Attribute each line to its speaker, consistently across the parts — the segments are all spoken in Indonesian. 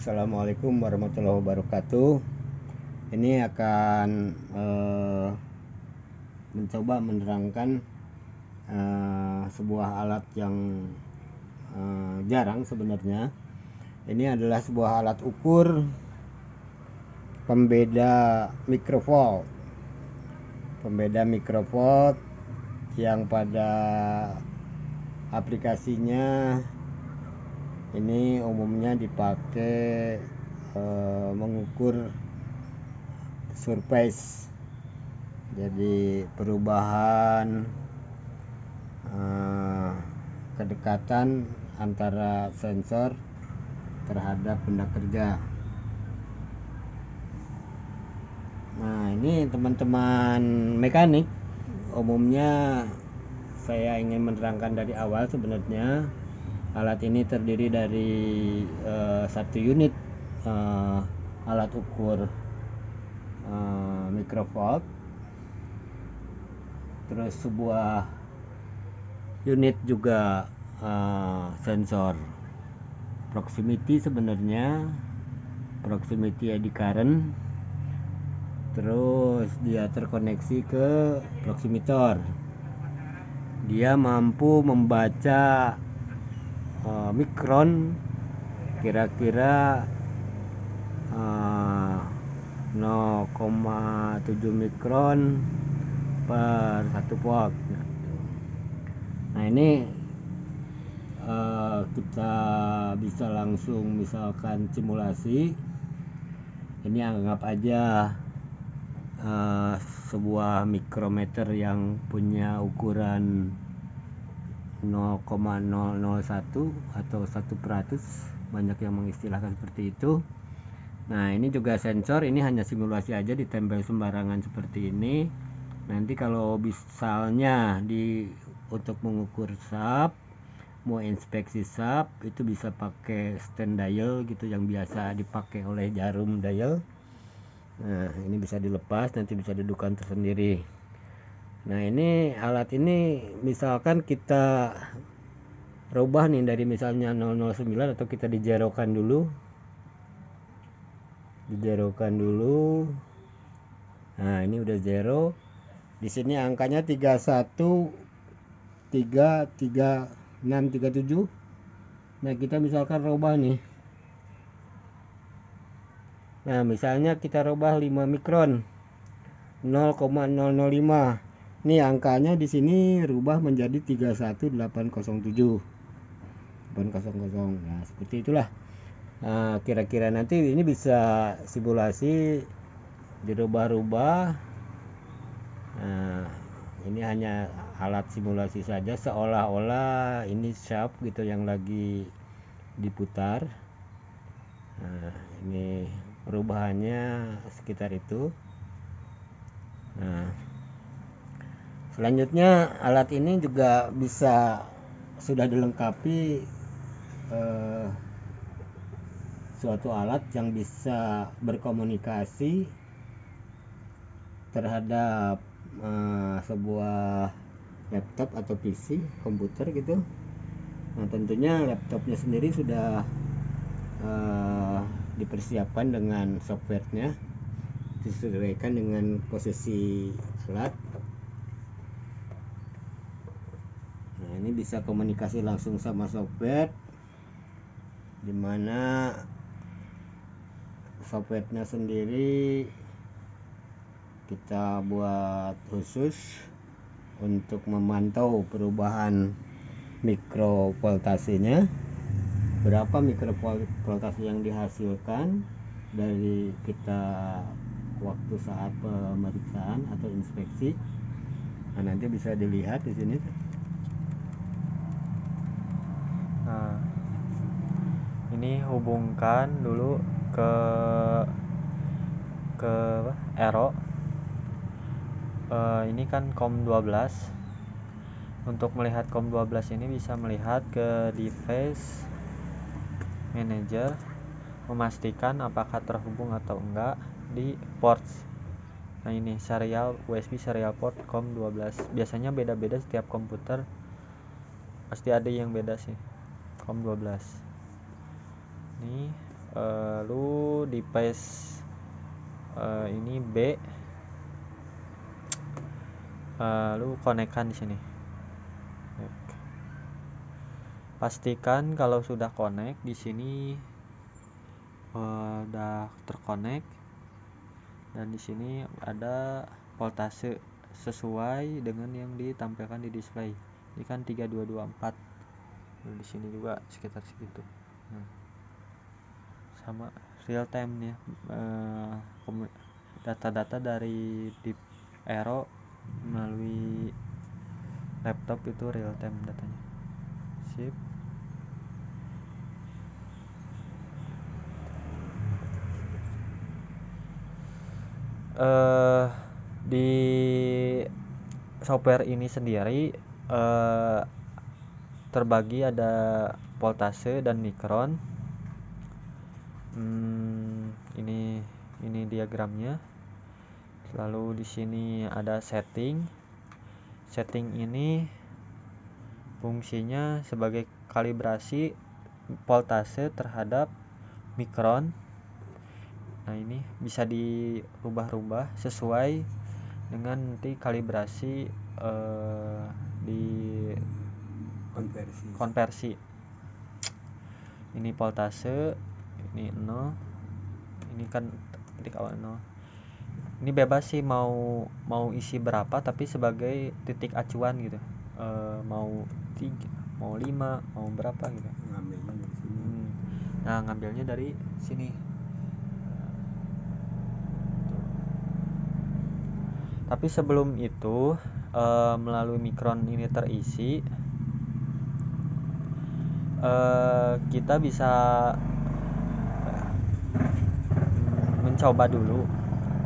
Speaker 1: Assalamualaikum warahmatullahi wabarakatuh. Ini akan mencoba menerangkan sebuah alat yang jarang sebenarnya. Ini adalah sebuah alat ukur pembeda mikrovolt. Pembeda mikrovolt yang pada aplikasinya ini umumnya dipakai mengukur surface, jadi perubahan kedekatan antara sensor terhadap benda kerja. Nah, ini teman-teman mekanik, umumnya saya ingin menerangkan dari awal. Sebenarnya alat ini terdiri dari satu unit alat ukur mikrovolt, terus sebuah unit juga sensor proximity, sebenarnya proximity eddy current, terus dia terkoneksi ke proximitor. Dia mampu membaca mikron kira-kira 0,7 mikron per 1 volt. Nah, ini kita bisa langsung misalkan simulasi. Ini anggap aja sebuah mikrometer yang punya ukuran 0,001 atau 1%, banyak yang mengistilahkan seperti itu. Nah, ini juga sensor, ini hanya simulasi aja, ditempel sembarangan seperti ini. Nanti kalau misalnya untuk mengukur sub, mau inspeksi sub, itu bisa pakai stand dial gitu yang biasa dipakai oleh jarum dial. Nah, ini bisa dilepas, nanti bisa dudukkan tersendiri. Nah, ini alat ini misalkan kita rubah nih dari misalnya 009, atau kita dijerokan dulu. Nah, ini udah zero. Di sini angkanya 31 3 3 6 37. Nah, kita misalkan rubah nih. Nah, misalnya kita rubah 5 mikron, 0,005. Ini angkanya di sini rubah menjadi 31807. 800. Nah, seperti itulah. Nah, kira-kira nanti ini bisa simulasi dirubah-rubah. Nah, ini hanya alat simulasi saja, seolah-olah ini shaft gitu yang lagi diputar. Nah, ini perubahannya sekitar itu. Nah, selanjutnya alat ini juga sudah dilengkapi suatu alat yang bisa berkomunikasi terhadap sebuah laptop atau PC komputer gitu. Nah, tentunya laptopnya sendiri sudah dipersiapkan dengan softwarenya, disesuaikan dengan posisi alat. Nah, ini bisa komunikasi langsung sama software, dimana softwarenya sendiri kita buat khusus untuk memantau perubahan mikrovoltasenya, berapa mikrovoltase yang dihasilkan dari kita waktu saat pemeriksaan atau inspeksi. Nah, nanti bisa dilihat di sini.
Speaker 2: Nah, ini hubungkan dulu ke Aero. Ini kan COM12. Untuk melihat COM12 ini bisa melihat ke device manager, memastikan apakah terhubung atau enggak di ports. Nah, ini serial USB serial port COM12. Biasanya beda-beda setiap komputer, pasti ada yang beda sih. COM12 ini Lu di phase ini B, lu konekkan di sini. Pastikan kalau sudah connect di sini udah terkonek, dan di sini ada voltase sesuai dengan yang ditampilkan di display. Ini kan 3224. Nah, di sini juga sekitar segitu. Nah, sama real time nih, data-data dari Deep Aero melalui laptop itu real time datanya. Sip. Di software ini sendiri terbagi ada voltase dan mikron. Ini diagramnya. Lalu di sini ada setting. Setting ini fungsinya sebagai kalibrasi voltase terhadap mikron. Nah, ini bisa dirubah-rubah sesuai dengan nanti kalibrasi di konversi. Ini voltase, ini 0. Ini kan titik awal 0. Ini bebas sih mau isi berapa, tapi sebagai titik acuan gitu. Mau 3, mau 5, mau berapa gitu.
Speaker 1: Ngambilnya dari sini.
Speaker 2: Nah, ngambilnya dari sini. Tapi sebelum itu, melalui mikron ini terisi, kita bisa mencoba dulu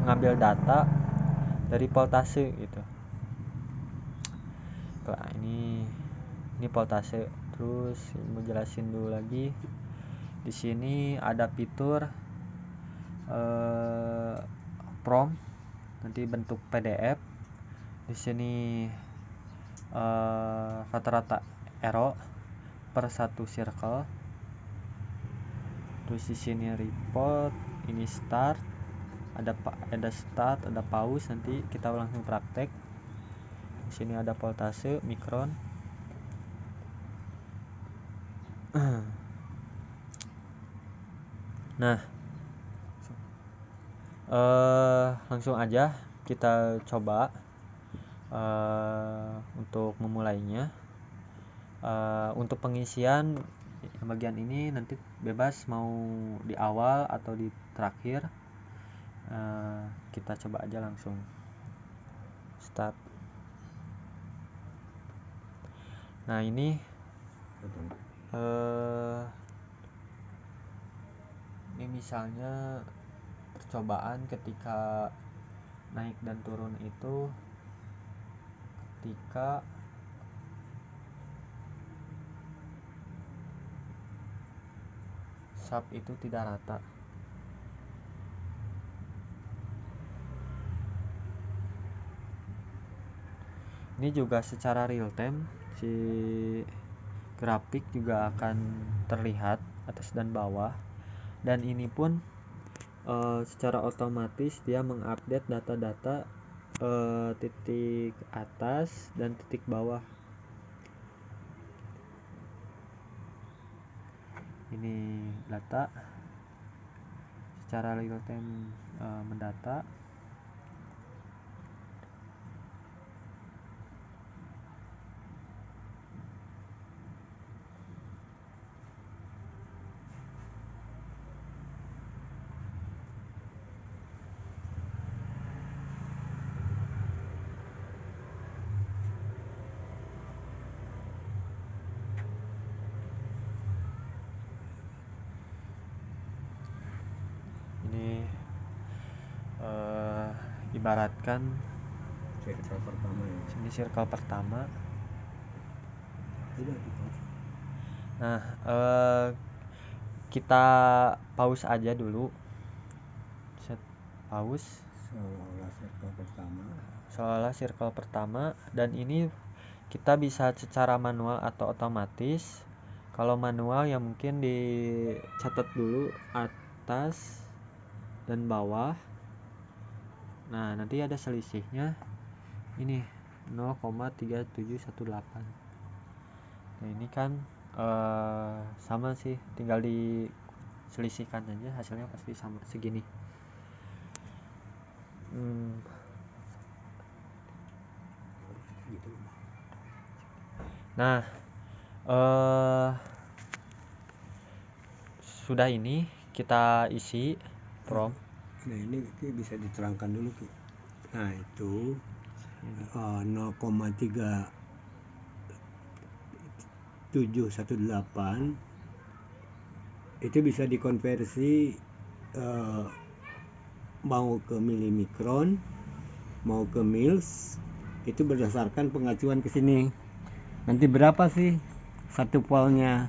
Speaker 2: mengambil data dari voltase gitu. Nah, ini voltase. Terus mau jelasin dulu lagi. Di sini ada fitur prompt, nanti bentuk PDF. Di sini rata-rata arrow per satu circle. Terus di sini report, ini start, ada start, ada pause, nanti kita langsung praktek. Di sini ada voltase, mikron. Nah, langsung aja kita coba untuk memulainya. Untuk pengisian bagian ini nanti bebas mau di awal atau di terakhir. Kita coba aja langsung start. Nah, ini misalnya percobaan ketika naik dan turun itu ketika sub itu tidak rata. Ini juga secara real time, si grafik juga akan terlihat atas dan bawah, dan ini pun secara otomatis dia mengupdate data-data titik atas dan titik bawah. Ini data secara real time mendata. Ini ibaratkan
Speaker 1: Circle pertama ya.
Speaker 2: Ini circle pertama. Nah, kita pause aja dulu. Set pause. Seolah circle pertama. Dan ini kita bisa secara manual atau otomatis Kalau manual ya mungkin dicatat dulu atas dan bawah. Nah, nanti ada selisihnya ini 0,3718. Nah, ini kan sama sih, tinggal diselisihkan aja, hasilnya pasti sama segini. Nah, sudah ini kita isi prompt.
Speaker 1: Nah, ini bisa diterangkan dulu Ki. Nah, itu 0,3718 itu bisa dikonversi mau ke milimikron, mau ke mils, itu berdasarkan pengacuan ke sini. Nanti berapa sih 1 voltnya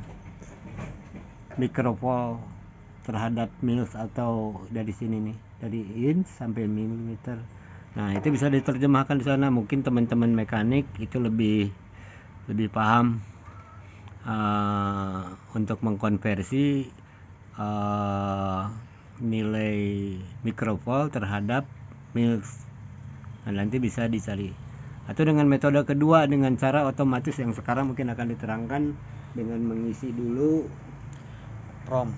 Speaker 1: mikrovol terhadap mils, atau dari sini nih, dari inch sampai milimeter. Nah, itu bisa diterjemahkan di sana. Mungkin teman-teman mekanik itu lebih paham untuk mengkonversi nilai mikrovol terhadap mils. Nah, nanti bisa dicari. Atau dengan metode kedua, dengan cara otomatis yang sekarang mungkin akan diterangkan dengan mengisi dulu
Speaker 2: prompt.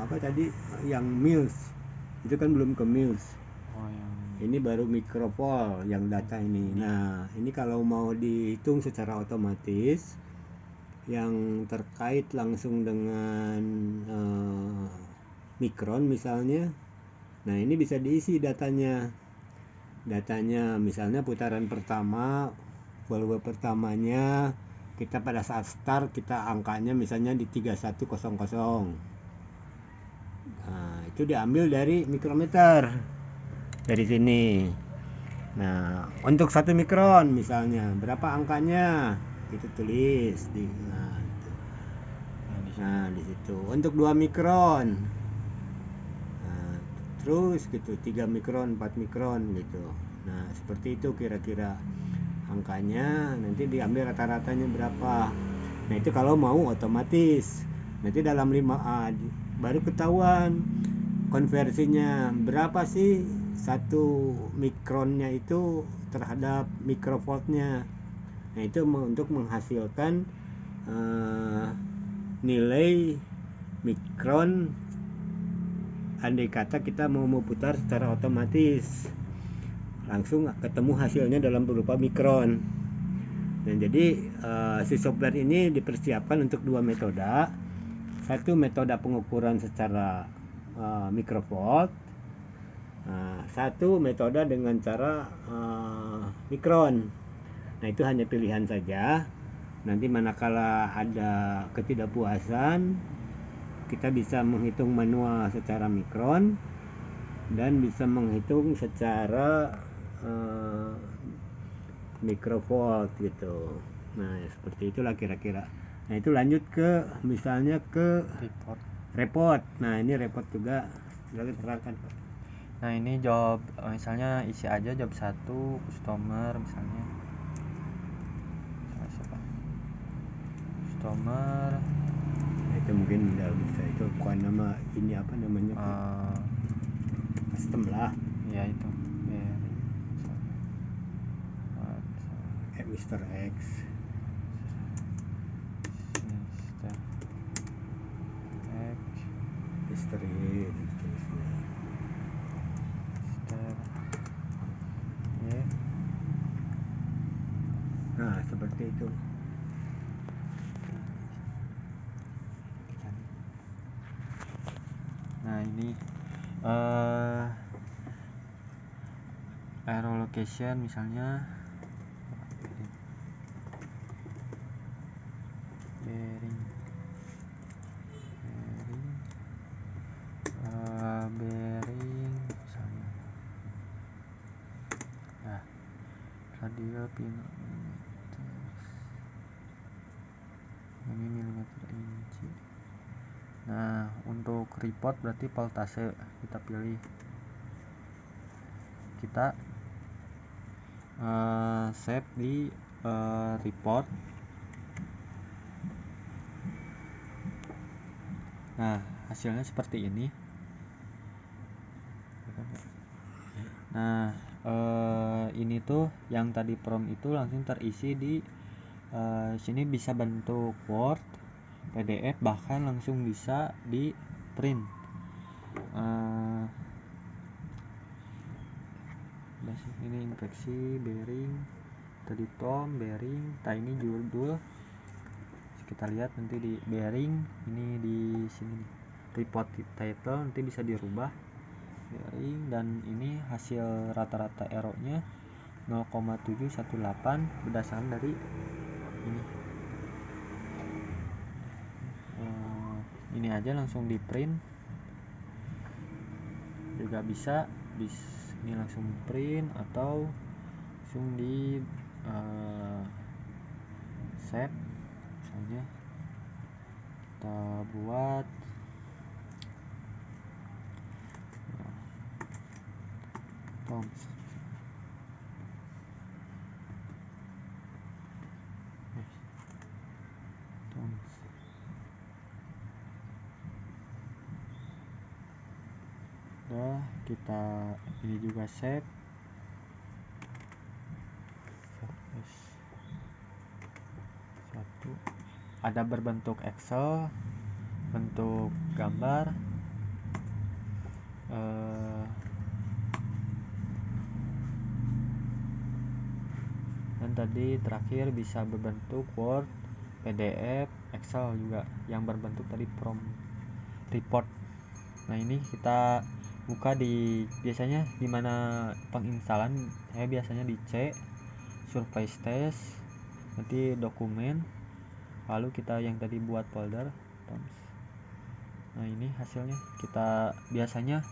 Speaker 1: Apa tadi yang mils itu kan belum ke mils. Ini baru mikrovol yang data ini. Nah, ini kalau mau dihitung secara otomatis yang terkait langsung dengan mikron misalnya, nah ini bisa diisi datanya misalnya putaran pertama, volume pertamanya kita pada saat start kita angkanya misalnya di 3100. Nah, itu diambil dari mikrometer dari sini. Nah, untuk 1 mikron misalnya berapa angkanya itu tulis di di situ. Untuk 2 mikron, nah, terus gitu 3 mikron, 4 mikron gitu. Nah, seperti itu kira-kira angkanya, nanti diambil rata-ratanya berapa. Nah, itu kalau mau otomatis. Nanti dalam 5A baru ketahuan konversinya berapa sih 1 mikronnya itu terhadap mikrovoltnya. Nah, itu untuk menghasilkan nilai mikron andai kata kita mau putar secara otomatis, langsung ketemu hasilnya dalam berupa mikron. Dan jadi si software ini dipersiapkan untuk 2 metode. Satu metode pengukuran secara mikrovolt, satu metode dengan cara mikron. Nah, itu hanya pilihan saja. Nanti manakala ada ketidakpuasan, kita bisa menghitung manual secara mikron dan bisa menghitung secara mikrovolt gitu. Nah, seperti itulah kira-kira. Nah, itu lanjut ke misalnya ke report. Nah, ini report juga silakan terangkan.
Speaker 2: Nah, ini job misalnya isi aja job 1 customer misalnya. Customer.
Speaker 1: Nah, itu mungkin udah bisa, itu bukan nama ini apa namanya? Custom lah.
Speaker 2: Ya itu.
Speaker 1: Mr. X. Mr. Y. Nah, seperti itu.
Speaker 2: Nah, ini arrow location misalnya bearing misalnya. Nah, radial pin ini milimeter inci. Nah, untuk report berarti voltase kita pilih. Kita save di report. Nah, hasilnya seperti ini. Nah, ini tuh yang tadi prompt itu langsung terisi di sini, bisa bentuk Word, PDF, bahkan langsung bisa di print. Ini infeksi bearing, tadi tom bearing. Nah, ini judul kita lihat nanti di bearing ini di sini nih, report title nanti bisa dirubah bearing, dan ini hasil rata-rata errornya 0,718 berdasarkan dari ini aja langsung di print juga bisa. Ini langsung print atau langsung di save. Misalnya kita buat Toms. Udah, kita ini juga save. Satu ada berbentuk Excel, bentuk gambar, dan tadi terakhir bisa berbentuk Word, PDF, Excel juga yang berbentuk tadi prompt report. Nah, ini kita buka di biasanya dimana penginstalan, saya biasanya di C, surface test, nanti dokumen, lalu kita yang tadi buat folder Toms. Nah, ini hasilnya. Kita biasanya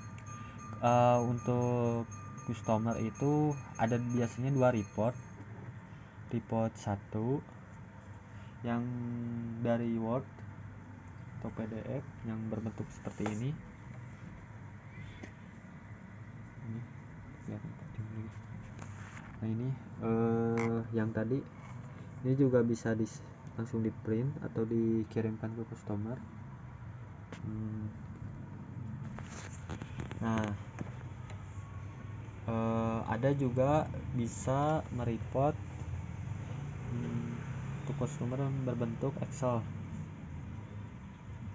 Speaker 2: untuk customer itu ada biasanya 2 report 1 yang dari Word atau PDF yang berbentuk seperti ini. Nah, ini yang tadi ini juga bisa langsung di print atau dikirimkan ke customer. Nah, ada juga bisa mereport untuk customer berbentuk Excel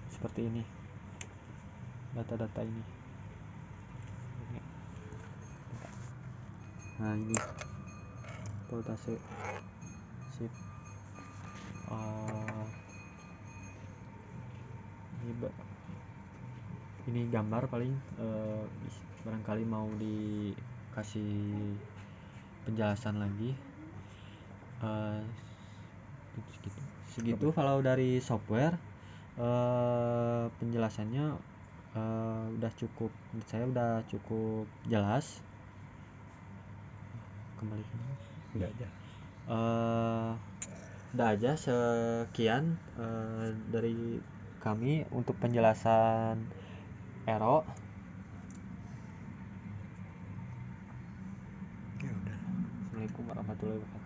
Speaker 2: seperti ini, data-data ini. Nah, ini voltase shift ini gambar paling barangkali mau dikasih penjelasan lagi. Segitu kalau dari software. Penjelasannya udah cukup, menurut saya udah cukup jelas. Kembali udah aja sekian dari kami untuk penjelasan Aero. Assalamualaikum warahmatullahi wabarakatuh.